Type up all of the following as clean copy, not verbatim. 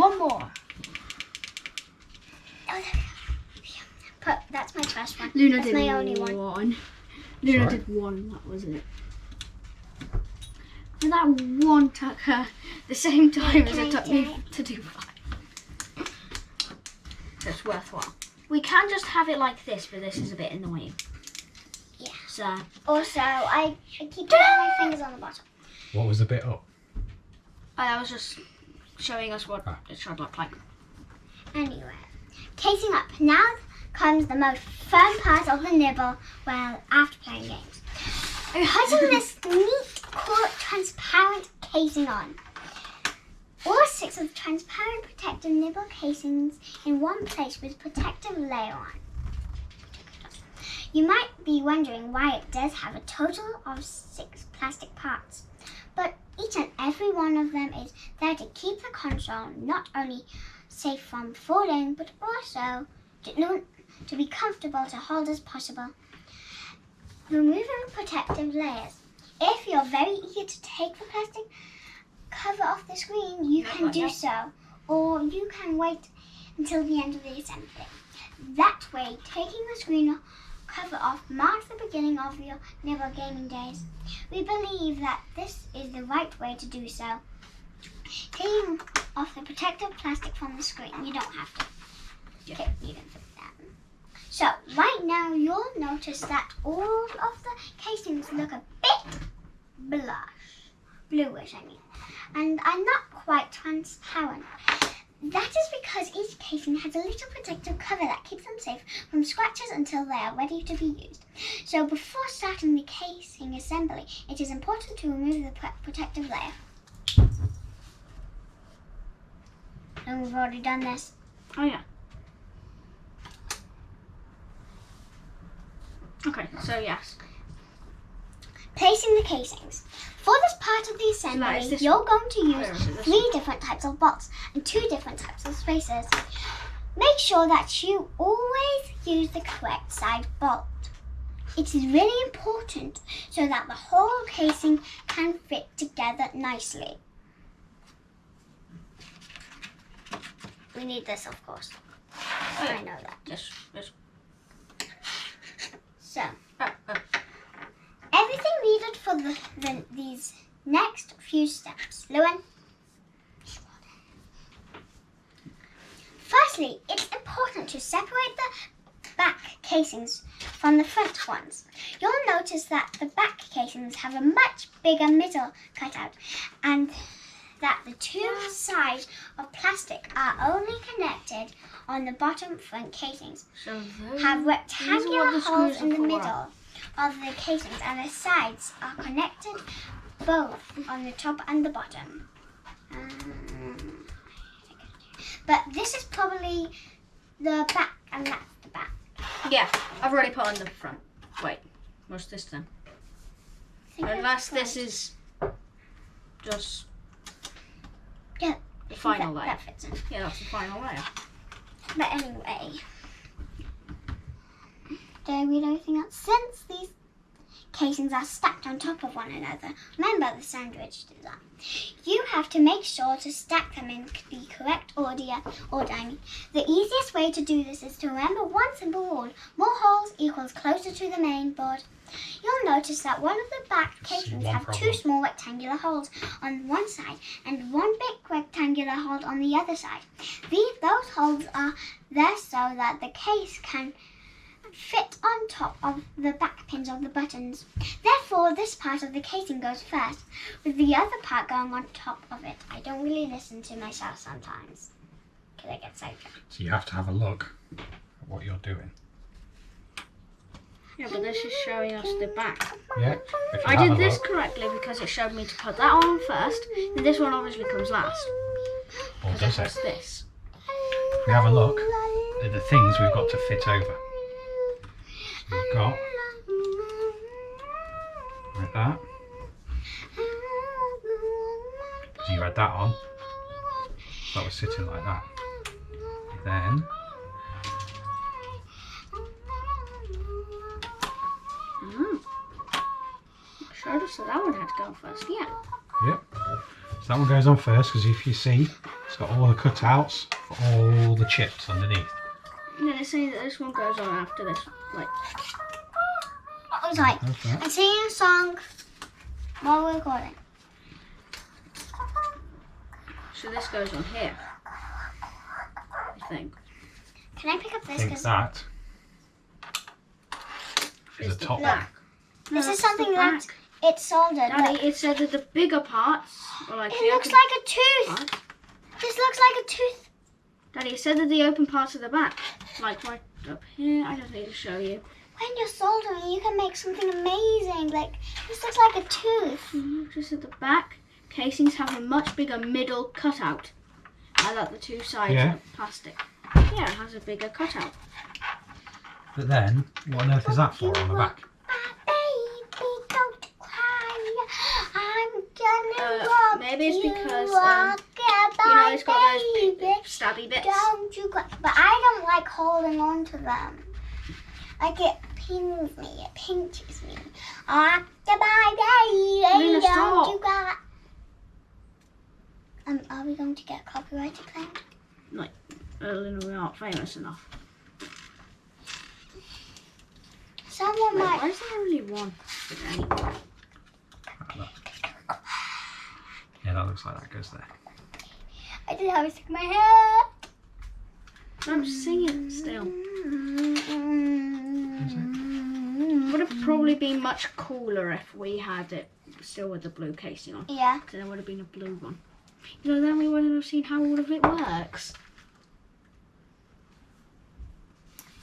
one more. That's my first one. Luna That's did my only one. Luna did one, that was it. And that one took her the same time as it took me to do 5. So it's worthwhile. We can just have it like this, but this is a bit annoying. Yeah. So. Also, I keep putting my fingers on the bottom. What was the bit up? I was just showing us what it should look like. Anyway, casing up. Now comes the most fun part of the nibble, well, after playing games. We're putting this neat, cool, transparent casing on. All 6 of the transparent protective nibble casings in one place with protective layer on. You might be wondering why it does have a total of 6 plastic parts, but each and every one of them is there to keep the console not only safe from falling, but also to be comfortable to hold as possible. Removing protective layers. If you're very eager to take the plastic cover off the screen, you can do so, or you can wait until the end of the assembly. That way, taking the screen cover off marks the beginning of your nibble gaming days. We believe that this is the right way to do so. Taking off the protective plastic from the screen, you don't have to. Yeah. Okay, you can put that. So, right now you'll notice that all of the casings look a bit bluish, and are not quite transparent. That is because each casing has a little protective cover that keeps them safe from scratches until they are ready to be used. So before starting the casing assembly, it is important to remove the protective layer. And we've already done this. Oh yeah. Okay, so yes. Placing the casings. For this part of the assembly, you're going to use 3 different types of bolts and 2 different types of spacers. Make sure that you always use the correct side bolt. It is really important so that the whole casing can fit together nicely. We need this, of course. Oh, yeah. I know that. Yes. So, everything needed for these next few steps. Llewyn? Firstly, it's important to separate the back casings from the front ones. You'll notice that the back casings have a much bigger middle cutout, and that the 2 sides of plastic are only connected on the bottom front casings. So have rectangular holes in the middle of the casings, and the sides are connected both on the top and the bottom. But this is probably the back, and that's the back. Yeah, I've already put on the front. Wait, what's this then? Unless this is just the final layer. That fits in. Yeah, that's the final layer. But anyway, don't read anything else. Since these casings are stacked on top of one another, remember the sandwich design, you have to make sure to stack them in the correct order. The easiest way to do this is to remember one simple rule: more holes equals closer to the main board. You'll notice that one of the back casings have 2 small rectangular holes on one side and 1 big rectangular hole on the other side. Those holes are there so that the case can fit on top of the back pins of the buttons. Therefore, this part of the casing goes first, with the other part going on top of it. I don't really listen to myself sometimes, because I get sidetracked. So you have to have a look at what you're doing. Yeah, but this is showing us the back. Yeah. I did this correctly because it showed me to put that on first, and this one obviously comes last. Or does it? This. We have a look at the things we've got to fit over. So we've got like that. So you had that on. So that was sitting like that. Then Showed us that one had to go first. Yeah. yep. So that one goes on first because if you see, It's got all the cutouts for all the chips underneath. And then they say that this one goes on after this. Like, I was like, How's that? I'm singing a song while we're recording. so this goes on here. I think. Can I pick up I this? think Because that is Is a the top black. one. this No, is that's the something that back. it's soldered. Daddy, Look. it said that the bigger parts are like It the looks open like a tooth. part. This looks like a tooth. Daddy, it said that the open parts of the back, like right up here. I don't need to show you. When you're soldering, you can make something amazing. Like, this looks like a tooth. Just at the back, casings have a much bigger middle cutout. And at the two sides Yeah. are plastic. Yeah, it has a bigger cutout. But then, what on earth is that for on the back? Baby, don't cry. I'm gonna rock maybe it's you, because, rock You know, it's got baby. those stabby bits. Don't you cry. But I don't like holding on to them. Like, it pins me. It pinches me. Rock-a-bye baby, Luna, don't stop. you cry. Are we going to get copyrighted claim? We aren't famous enough. Someone Wait, might. why is there only one? Anyway. Yeah, that looks like that goes there. I did have to stick my hair. I'm singing still. Would have probably been much cooler if we had it still with the blue casing on. Yeah. Because there would have been a blue one. You know, then we wouldn't have seen how all of it works.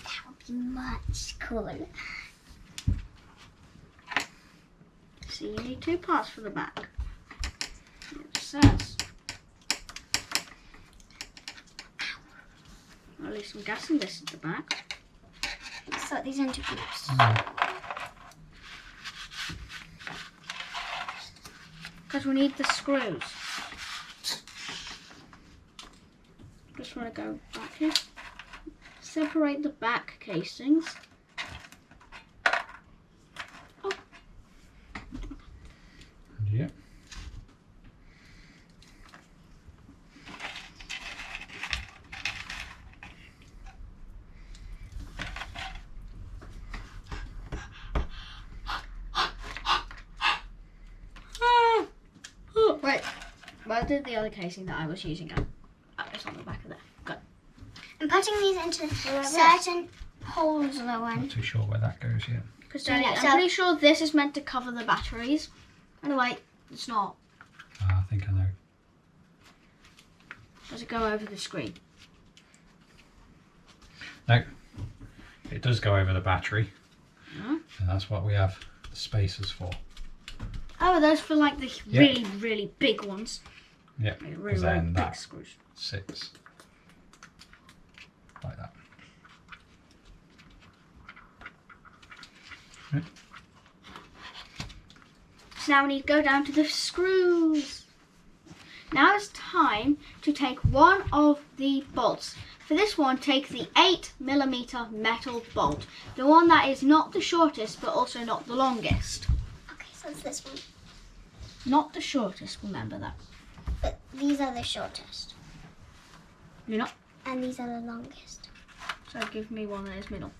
That would be much cooler. See, you need two parts for the back. It says. At least I'm guessing this is the back. Let's sort these into groups. Because we need the screws. Just want to go back here. Separate the back casings. Yeah. Right. Where did the other casing that I was using go? Oh, it's on the back of there. Good. I'm putting these into certain holes, Not Rowan. too sure where that goes yet. Because Yeah, I'm so- pretty sure this is meant to cover the batteries. Anyway, it's not. I think I know. Does it go over the screen? No, it does go over the battery, Yeah. and that's what we have the spacers for. Oh, are those for like the Yeah. really, really big ones? Yeah, Like really, because really then big that screws. sits like that. So now we need to go down to the screws. Now it's time to take one of the bolts. For this one, take the 8mm metal bolt. The one that is not the shortest, but also not the longest. Okay, so it's this one. Not the shortest, remember that. But these are the shortest. You're not. And these are the longest. So give me one that is middle.